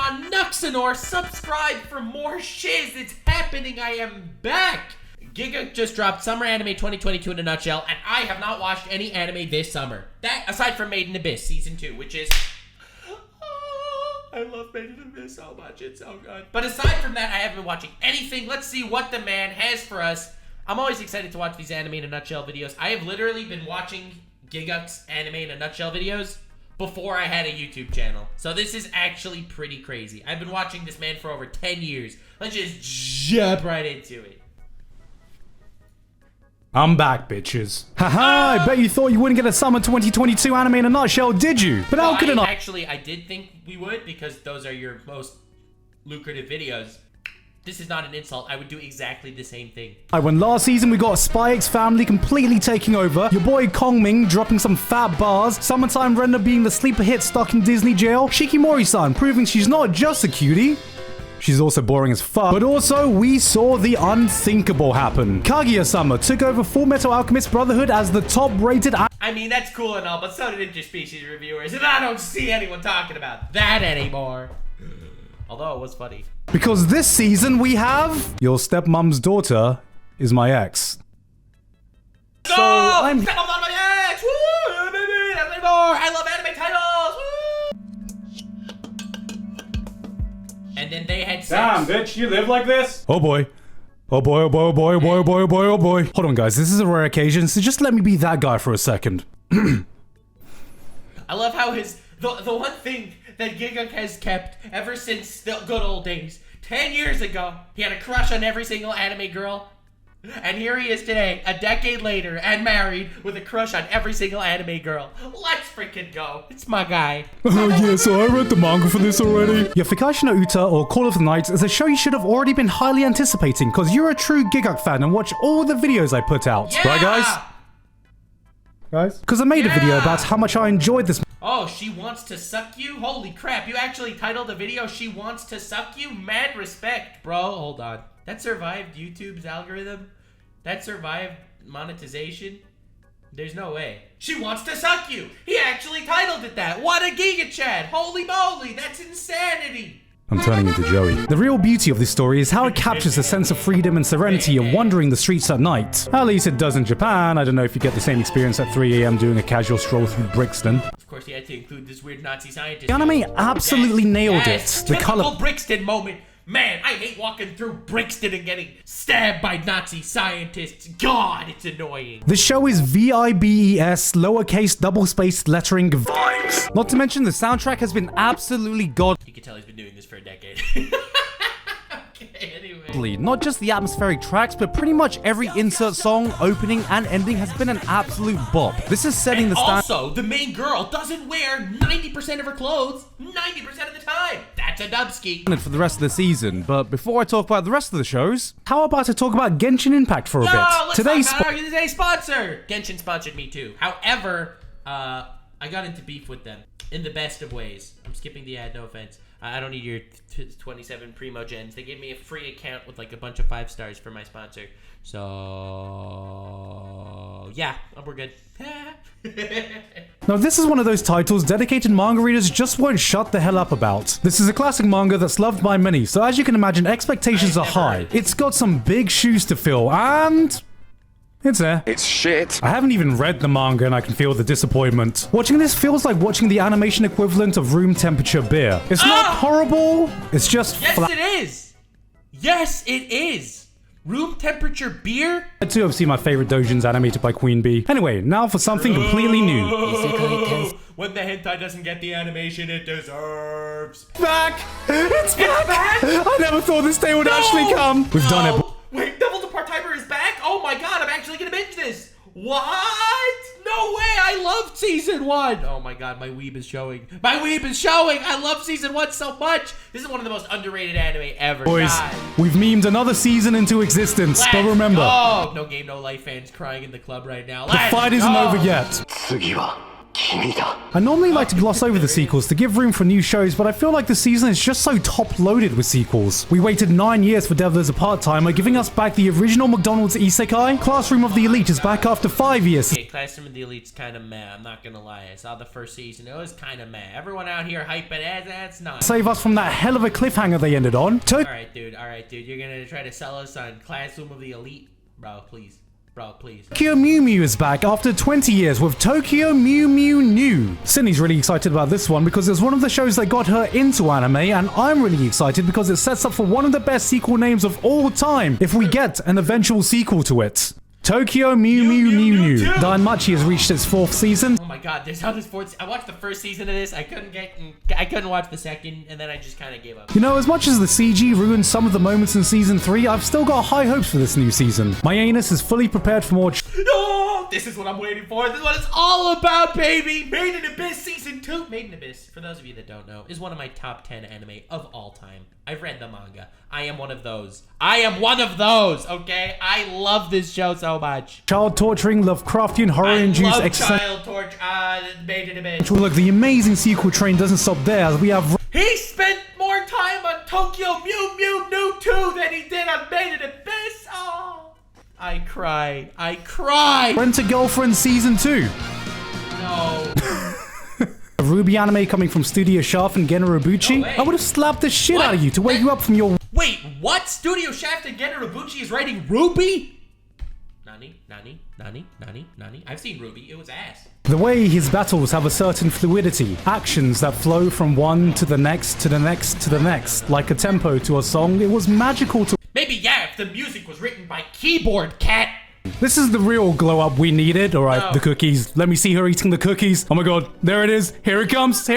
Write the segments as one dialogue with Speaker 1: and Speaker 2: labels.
Speaker 1: on Nuxanor. Subscribe for more shiz. It's happening. I am back. Gigguk just dropped Summer Anime 2022 in a nutshell, and I have not watched any anime this summer. That, aside from Made in Abyss Season 2, which is... I love Made in Abyss so much. It's so good. But aside from that, I haven't been watching anything. Let's see what the man has for us. I'm always excited to watch these anime in a nutshell videos. I have literally been watching Gigguk's anime in a nutshell videos before I had a YouTube channel. So this is actually pretty crazy. I've been watching this man for over 10 years. Let's just jump right into it.
Speaker 2: I'm back, bitches. Haha, I bet you thought you wouldn't get a Summer 2022 anime in a nutshell, did you? But how could it not?
Speaker 1: Actually, I did think we would because those are your most lucrative videos. This is not an insult. I would do exactly the same thing.
Speaker 2: When last season we got a Spy X family completely taking over, your boy Kongming dropping some fat bars, Summertime Render being the sleeper hit stuck in Disney jail, Shikimori-san proving she's not just a cutie, she's also boring as fuck. But also, we saw the unthinkable happen. Kaguya-sama took over Full Metal Alchemist Brotherhood as the top-rated...
Speaker 1: I mean, that's cool and all, but so did Interspecies reviewers, and I don't see anyone talking about that anymore. Although it was funny.
Speaker 2: Because this season we have... Your stepmom's daughter is my ex.
Speaker 1: So, I'm... Stepmom's not my ex! Woo! Baby! That's anymore! I love anime titles! Woo! And then they had sex.
Speaker 2: Damn, bitch, you live like this? Oh boy. Oh boy, oh boy, oh boy, oh boy, oh boy, oh boy, oh boy. Hold on, guys, this is a rare occasion, so just let me be that guy for a second.
Speaker 1: I love how the one thing that Gigguk has kept ever since the good old days. 10 years ago, he had a crush on every single anime girl. And here he is today, a decade later, and married with a crush on every single anime girl. Let's freaking go. It's my guy.
Speaker 2: Oh yeah, so I read the manga for this already. Yeah, Fukashi no Uta, or Call of the Night, is a show you should have already been highly anticipating, because you're a true Gigguk fan and watch all the videos I put out.
Speaker 1: Yeah!
Speaker 2: Right, guys? Guys? Because I made a video about how much I enjoyed this.
Speaker 1: Oh, she wants to suck you? Holy crap, you actually titled the video, She Wants to Suck You? Mad respect, bro. Hold on. That survived YouTube's algorithm? That survived monetization? There's no way. She wants to suck you! He actually titled it that! What a Giga Chad! Holy moly, that's insanity!
Speaker 2: I'm turning into Joey. The real beauty of this story is how it captures a sense of freedom and serenity of wandering the streets at night. At least it does in Japan. I don't know if you get the same experience at 3 AM doing a casual stroll through Brixton.
Speaker 1: Of course, he had to include this weird Nazi scientist.
Speaker 2: The anime absolutely nailed it. The
Speaker 1: typical Brixton moment. Man, I hate walking through Brixton and getting stabbed by Nazi scientists. God, it's annoying.
Speaker 2: The show is VIBES, lowercase double-spaced lettering vibes. Not to mention the soundtrack has been absolutely god.
Speaker 1: You can tell he's been doing this for a decade. Okay, anyway.
Speaker 2: Not just the atmospheric tracks, but pretty much every insert song, opening, and ending has been an absolute bop. This is setting the standard.
Speaker 1: Also, the main girl doesn't wear 90% of her clothes 90% of the time. That's a dubski.
Speaker 2: For the rest of the season, but before I talk about the rest of the shows, how about I talk about Genshin Impact for a bit?
Speaker 1: Today's sponsor. Genshin sponsored me too. However, I got into beef with them in the best of ways. I'm skipping the ad, no offense. I don't need your 27 primo gens. They gave me a free account with like a bunch of 5 stars for my sponsor. So yeah, we're good.
Speaker 2: Now this is one of those titles dedicated manga readers just won't shut the hell up about. This is a classic manga that's loved by many, so as you can imagine, expectations are high. It's got some big shoes to fill, and it's there.
Speaker 3: It's shit.
Speaker 2: I haven't even read the manga and I can feel the disappointment. Watching this feels like watching the animation equivalent of room temperature beer. It's not horrible, it's just
Speaker 1: Yes, it is! Yes, it is! Room temperature beer?
Speaker 2: I too have seen my favorite doujins animated by Queen Bee. Anyway, now for something completely new.
Speaker 1: When the hentai doesn't get the animation it deserves.
Speaker 2: Back! It's back! I never thought this day would actually come. We've done it.
Speaker 1: Wait, Devil the Part-Timer is back? Oh my god, I'm actually gonna binge this. What? No way, I loved season 1. Oh my god, my weeb is showing. My weeb is showing. I love season 1 so much. This is one of the most underrated anime ever.
Speaker 2: Boys,
Speaker 1: god.
Speaker 2: We've memed another season into existence, but remember.
Speaker 1: Oh, no Game No Life fans crying in the club right now.
Speaker 2: The fight isn't over yet. I normally like to gloss over the sequels to give room for new shows, but I feel like the season is just so top-loaded with sequels. We waited 9 years for Devil as a part-timer, giving us back the original McDonald's Isekai. Classroom of the Elite is back after 5 years.
Speaker 1: Okay, Classroom of the Elite's kind of meh, I'm not gonna lie. I saw the first season, it was kind of meh. Everyone out here hyping it, that's not.
Speaker 2: Save us from that hell of a cliffhanger they ended on.
Speaker 1: Alright, dude, you're gonna try to sell us on Classroom of the Elite? Bro, please. Bro, please.
Speaker 2: Tokyo Mew Mew is back after 20 years with Tokyo Mew Mew New. Cindy's really excited about this one because it's one of the shows that got her into anime, and I'm really excited because it sets up for one of the best sequel names of all time if we get an eventual sequel to it. Tokyo Mew Mew New New. Danmachi has reached its 4th season.
Speaker 1: Oh my god, there's how this 4th. I watched the first season of this. I couldn't watch the second, and then I just kind of gave up.
Speaker 2: You know, as much as the CG ruined some of the moments in season 3, I've still got high hopes for this new season. My anus is fully prepared for more.
Speaker 1: No, this is what I'm waiting for. This is what it's all about, baby. Made in Abyss season 2. Made in Abyss, for those of you that don't know, is one of my top 10 anime of all time. I've read the manga. I am one of those. Okay? I love this show so much.
Speaker 2: Child torturing, Lovecraftian horror-induced
Speaker 1: child torture. Made in Abyss.
Speaker 2: Look, the amazing sequel train doesn't stop there, as we have.
Speaker 1: He spent more time on Tokyo Mew Mew New 2 than he did on Made in Abyss. Oh, I cry.
Speaker 2: Rent a Girlfriend season 2.
Speaker 1: No.
Speaker 2: A Ruby anime coming from Studio Shaft and Generabuchi.
Speaker 1: No way.
Speaker 2: I would have slapped the shit out of you to wake you up from your.
Speaker 1: Wait, what? Studio Shaft and Generabuchi is writing Ruby? Nani? I've seen Ruby. It was ass.
Speaker 2: The way his battles have a certain fluidity, actions that flow from one to the next to the next to the next, like a tempo to a song. It was magical to.
Speaker 1: Maybe, yeah, if the music was written by Keyboard Cat.
Speaker 2: This is the real glow up we needed. All right, the cookies. Let me see her eating the cookies. Oh my god, there it is. Here it comes.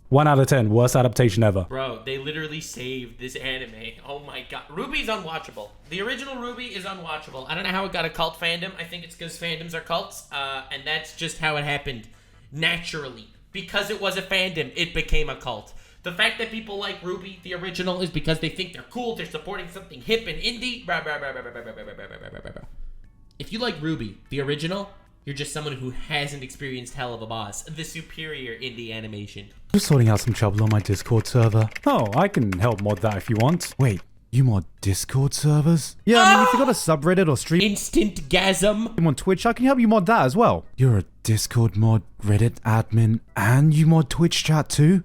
Speaker 2: 1 out of 10, worst adaptation ever.
Speaker 1: Bro, they literally saved this anime. Oh my god. Ruby's unwatchable. The original Ruby is unwatchable. I don't know how it got a cult fandom. I think it's because fandoms are cults. And that's just how it happened. Naturally. Because it was a fandom, it became a cult. The fact that people like Ruby, the original, is because they think they're cool, they're supporting something hip and indie. If you like Ruby, the original, you're just someone who hasn't experienced Hell of a Boss, the superior indie animation.
Speaker 2: Just sorting out some trouble on my Discord server. Oh, I can help mod that if you want. Wait, you mod Discord servers? Yeah, I mean, if you got a subreddit or stream
Speaker 1: Instant gasm
Speaker 2: on Twitch, I can help you mod that as well. You're a Discord mod, Reddit admin, and you mod Twitch chat too?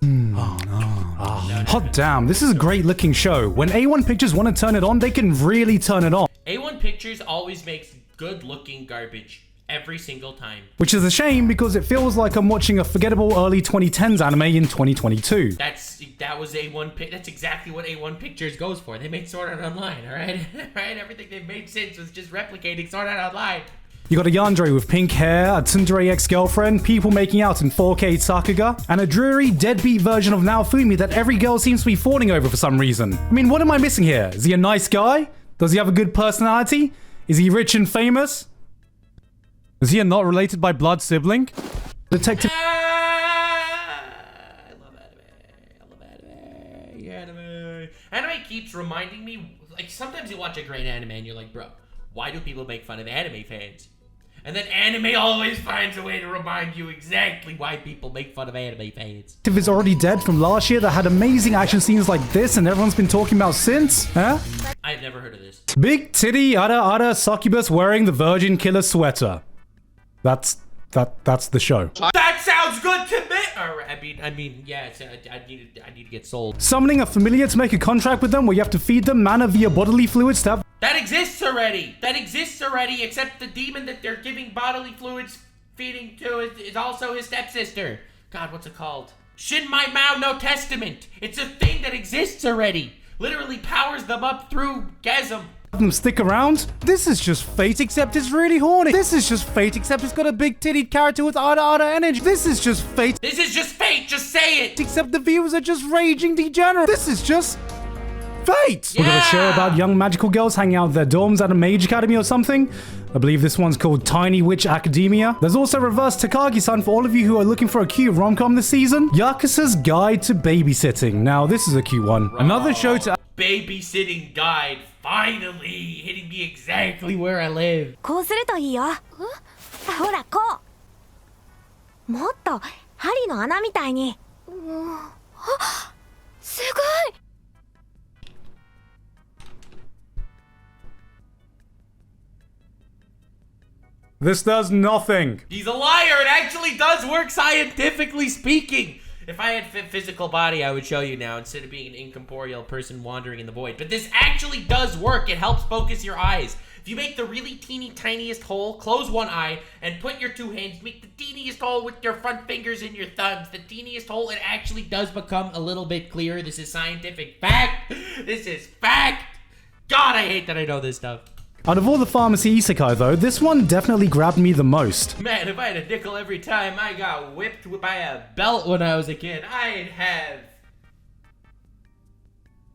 Speaker 2: Hot damn, this is a great looking show. When A1 Pictures want to turn it on, they can really turn it on.
Speaker 1: A1 Pictures always makes good looking garbage. Every single time.
Speaker 2: Which is a shame because it feels like I'm watching a forgettable early 2010s anime in 2022.
Speaker 1: That was A1 that's exactly what A1 Pictures goes for. They made Sword Art Online, alright? Right? Everything they've made since was just replicating Sword Art Online.
Speaker 2: You got a yandere with pink hair, a tsundere ex-girlfriend, people making out in 4K Sakuga, and a dreary, deadbeat version of Naofumi that every girl seems to be fawning over for some reason. I mean, what am I missing here? Is he a nice guy? Does he have a good personality? Is he rich and famous? Is he a not related by blood sibling? Detective.
Speaker 1: I love anime. Anime keeps reminding me, like, sometimes you watch a great anime and you're like, bro, why do people make fun of anime fans? And then anime always finds a way to remind you exactly why people make fun of anime fans.
Speaker 2: If it's already dead from last year that had amazing action scenes like this and everyone's been talking about since, huh?
Speaker 1: I've never heard of this.
Speaker 2: Big titty Ada succubus wearing the virgin killer sweater. That's the show.
Speaker 1: That sounds good to me. I mean, yeah. I need to get sold.
Speaker 2: Summoning a familiar to make a contract with them, where you have to feed them mana via bodily fluids to have.
Speaker 1: That exists already. Except the demon that they're giving bodily fluids feeding to is also his stepsister. God, what's it called? Shinmai Mao no Testament. It's a thing that exists already. Literally powers them up through gasm.
Speaker 2: Them stick around. This is just fate, except it's really horny. This is just fate, except it's got a big tittied character with Ada energy. This is just fate.
Speaker 1: Just say it.
Speaker 2: Except the viewers are just raging degenerate. This is just fate! We got a show about young magical girls hanging out at their dorms at a mage academy or something. I believe this one's called Tiny Witch Academia. There's also Reverse Takagi-san for all of you who are looking for a cute rom-com this season. Yakuza's Guide to Babysitting. Now, this is a cute one. Another show to...
Speaker 1: Babysitting guide, finally hitting me exactly where I live.
Speaker 3: こうするといいよ。ほら、こう。もっと針の穴みたいに。あ、すごい。
Speaker 2: This does nothing.
Speaker 1: He's a liar. It actually does work scientifically speaking. If I had a physical body, I would show you now instead of being an incorporeal person wandering in the void. But this actually does work. It helps focus your eyes. If you make the really teeny tiniest hole, close one eye, and put your two hands, make the teeniest hole with your front fingers and your thumbs, the teeniest hole, it actually does become a little bit clearer. This is scientific fact. This is fact. God, I hate that I know this stuff.
Speaker 2: Out of all the pharmacy isekai though, this one definitely grabbed me the most.
Speaker 1: Man, if I had a nickel every time I got whipped by a belt when I was a kid, I'd have...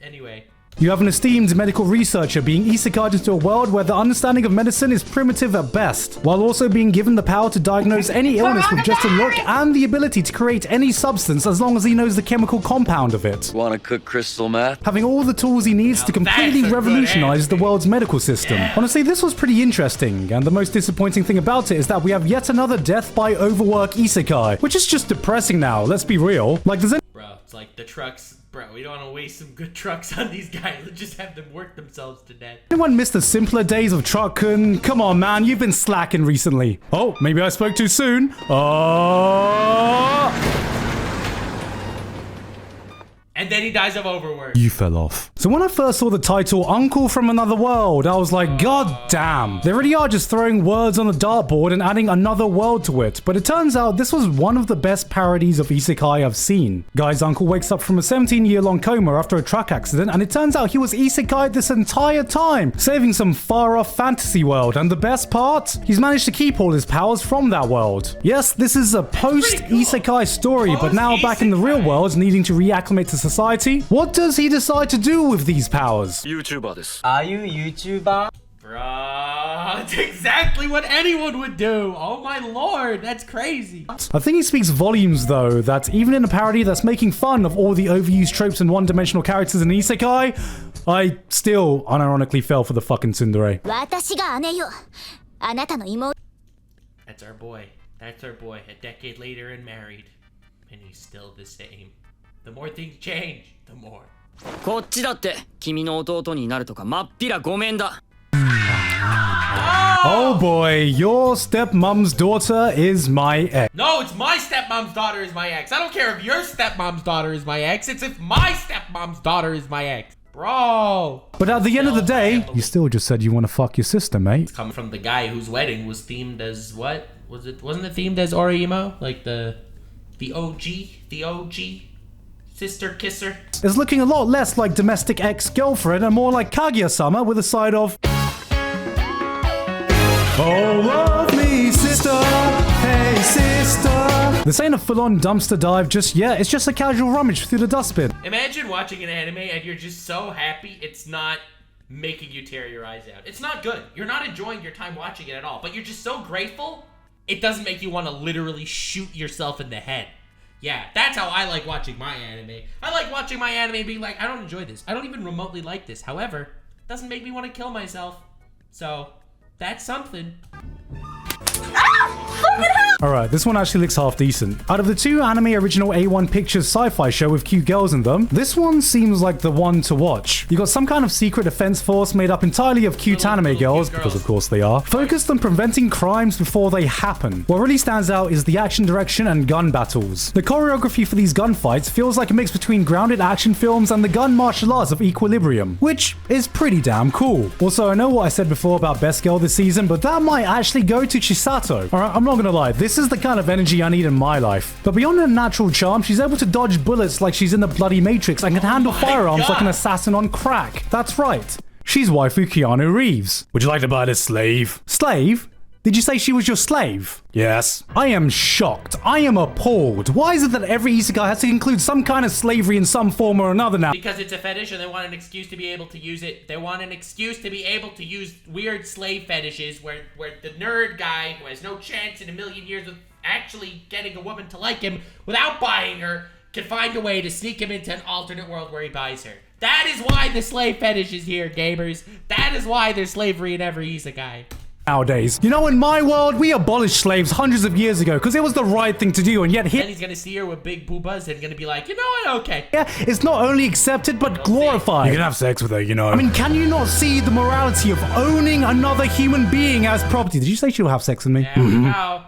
Speaker 1: Anyway.
Speaker 2: You have an esteemed medical researcher being isekai'd into a world where the understanding of medicine is primitive at best, while also being given the power to diagnose any illness with just a look and the ability to create any substance as long as he knows the chemical compound of it.
Speaker 4: Want to cook crystal meth?
Speaker 2: Having all the tools he needs to completely revolutionize the world's medical system. Yeah. Honestly, this was pretty interesting, and the most disappointing thing about it is that we have yet another death by overwork isekai, which is just depressing now, let's be real. Like, there's
Speaker 1: Bro, it's like the trucks. Bro, we don't want to waste some good trucks on these guys. Let's just have them work themselves to death.
Speaker 2: Anyone missed the simpler days of Truck-kun? Come on, man, you've been slacking recently. Oh, maybe I spoke too soon.
Speaker 1: And then he dies of overwork.
Speaker 2: You fell off. So when I first saw the title, Uncle from Another World, I was like, God damn. They really are just throwing words on the dartboard and adding another world to it. But it turns out this was one of the best parodies of isekai I've seen. Guy's uncle wakes up from a 17-year-long coma after a truck accident, and it turns out he was isekai this entire time, saving some far-off fantasy world. And the best part? He's managed to keep all his powers from that world. Yes, this is a post-isekai story, but now back in the real world, needing to reacclimate to society. What does he decide to do with these powers?
Speaker 4: YouTuber です。
Speaker 5: Are you YouTuber?
Speaker 1: Bruh, that's exactly what anyone would do. Oh my lord, that's crazy.
Speaker 2: I think he speaks volumes though, that even in a parody that's making fun of all the overused tropes and one-dimensional characters in isekai, I still unironically fell for the fucking tsundere.
Speaker 3: 私が姉よ。あなたの妹。
Speaker 1: That's our boy. That's our boy. A decade later and married. And he's still the same. The more things change, the more.
Speaker 5: こっちだって君の弟になるとかまっぴらごめんだ。
Speaker 2: Oh boy, your stepmom's daughter is my ex.
Speaker 1: No, it's my stepmom's daughter is my ex. I don't care if your stepmom's daughter is my ex. It's if my stepmom's daughter is my ex. Bro.
Speaker 2: But at the end of the day, you still just said you want to fuck your sister, mate.
Speaker 1: It's coming from the guy whose wedding was themed as what? Wasn't it themed as Orihimo? Like the OG sister kisser.
Speaker 2: It's looking a lot less like domestic ex-girlfriend and more like Kaguya-sama with a side of oh, love me, sister. Hey, sister. This ain't a full-on dumpster dive just yet. It's just a casual rummage through the dustbin.
Speaker 1: Imagine watching an anime and you're just so happy it's not making you tear your eyes out. It's not good. You're not enjoying your time watching it at all, but you're just so grateful, it doesn't make you want to literally shoot yourself in the head. Yeah, that's how I like watching my anime. I like watching my anime being like, I don't enjoy this. I don't even remotely like this. However, it doesn't make me want to kill myself. So, that's something.
Speaker 2: Alright, this one actually looks half decent. Out of the two anime original A1 Pictures sci-fi show with cute girls in them, this one seems like the one to watch. You got some kind of secret defense force made up entirely of cute anime girls, because of course they are, focused on preventing crimes before they happen. What really stands out is the action direction and gun battles. The choreography for these gunfights feels like a mix between grounded action films and the gun martial arts of Equilibrium, which is pretty damn cool. Also, I know what I said before about best girl this season, but that might actually go to Chisato. Alright, I'm not gonna lie, this is the kind of energy I need in my life. But beyond her natural charm, she's able to dodge bullets like she's in the bloody Matrix and can handle firearms like an assassin on crack. That's right. She's waifu Keanu Reeves. Would you like to buy this slave? Slave? Did you say she was your slave? Yes. I am shocked. I am appalled. Why is it that every isekai has to include some kind of slavery in some form or another now?
Speaker 1: Because it's a fetish and they want an excuse to be able to use it. They want an excuse to be able to use weird slave fetishes where the nerd guy who has no chance in a million years of actually getting a woman to like him without buying her can find a way to sneak him into an alternate world where he buys her. That is why the slave fetish is here, gamers. That is why there's slavery in every isekai.
Speaker 2: Nowadays. You know, in my world, we abolished slaves hundreds of years ago because it was the right thing to do, and yet here...
Speaker 1: Then he's gonna see her with big boobas and gonna be like, you know what, okay.
Speaker 2: Yeah, it's not only accepted, but glorified. You can have sex with her, you know. I mean, can you not see the morality of owning another human being as property? Did you say she'll have sex with me?
Speaker 1: There we go.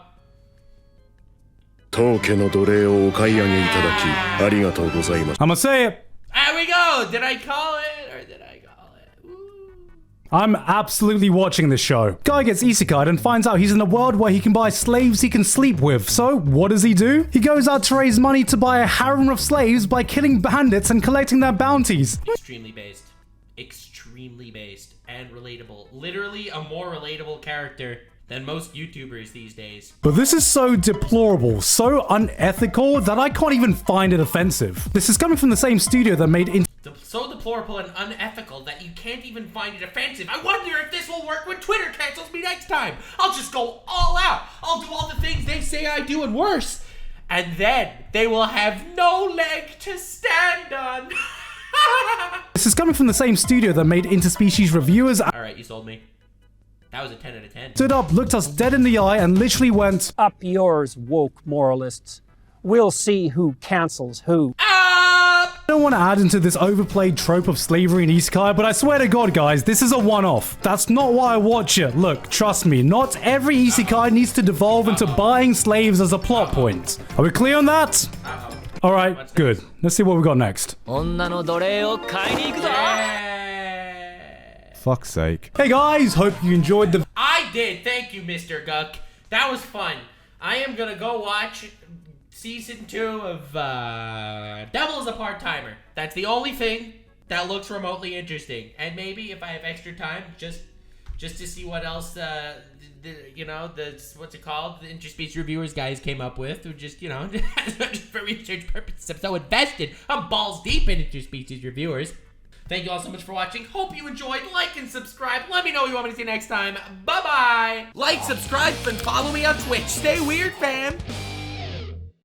Speaker 6: 当家の奴隷をお買い上げいただきありがとうございます。
Speaker 2: I'm gonna say it.
Speaker 1: There we go. Did I call it or did I call it? Ooh.
Speaker 2: I'm absolutely watching this show. Guy gets isekai'd and finds out he's in a world where he can buy slaves he can sleep with. So, what does he do? He goes out to raise money to buy a harem of slaves by killing bandits and collecting their bounties.
Speaker 1: Extremely based. Extremely based and relatable. Literally a more relatable character than most YouTubers these days.
Speaker 2: But this is so deplorable, so unethical, that I can't even find it offensive. This is coming from the same studio that made
Speaker 1: So deplorable and unethical that you can't even find it offensive. I wonder if this will work when Twitter cancels me next time. I'll just go all out. I'll do all the things they say I do and worse. And then they will have no leg to stand on.
Speaker 2: This is coming from the same studio that made interspecies reviewers.
Speaker 1: Alright, you sold me. That was a 10 out of 10.
Speaker 2: Stood up, looked us dead in the eye, and literally went,
Speaker 7: Up yours, woke moralists. We'll see who cancels who.
Speaker 2: I don't want to add into this overplayed trope of slavery and isekai, but I swear to God, guys, this is a one-off. That's not why I watch it. Look, trust me, not every isekai needs to devolve into buying slaves as a plot point. Are we clear on that? Alright, good. Let's see what we got next.
Speaker 5: 女の奴隷を買いに行くぞ
Speaker 2: Fuck's sake. Hey guys, hope you enjoyed the...
Speaker 1: I did, thank you, Mr. Guck. That was fun. I am gonna go watch season 2 of Devil is a Part-Timer. That's the only thing that looks remotely interesting. And maybe if I have extra time, just to see what else what's it called? The interspecies reviewers guys came up with, who just, just for research purposes. I'm so invested. I'm balls deep in interspecies reviewers. Thank you all so much for watching. Hope you enjoyed. Like and subscribe. Let me know what you want me to see next time. Bye-bye. Like, subscribe, and follow me on Twitch. Stay weird, fam.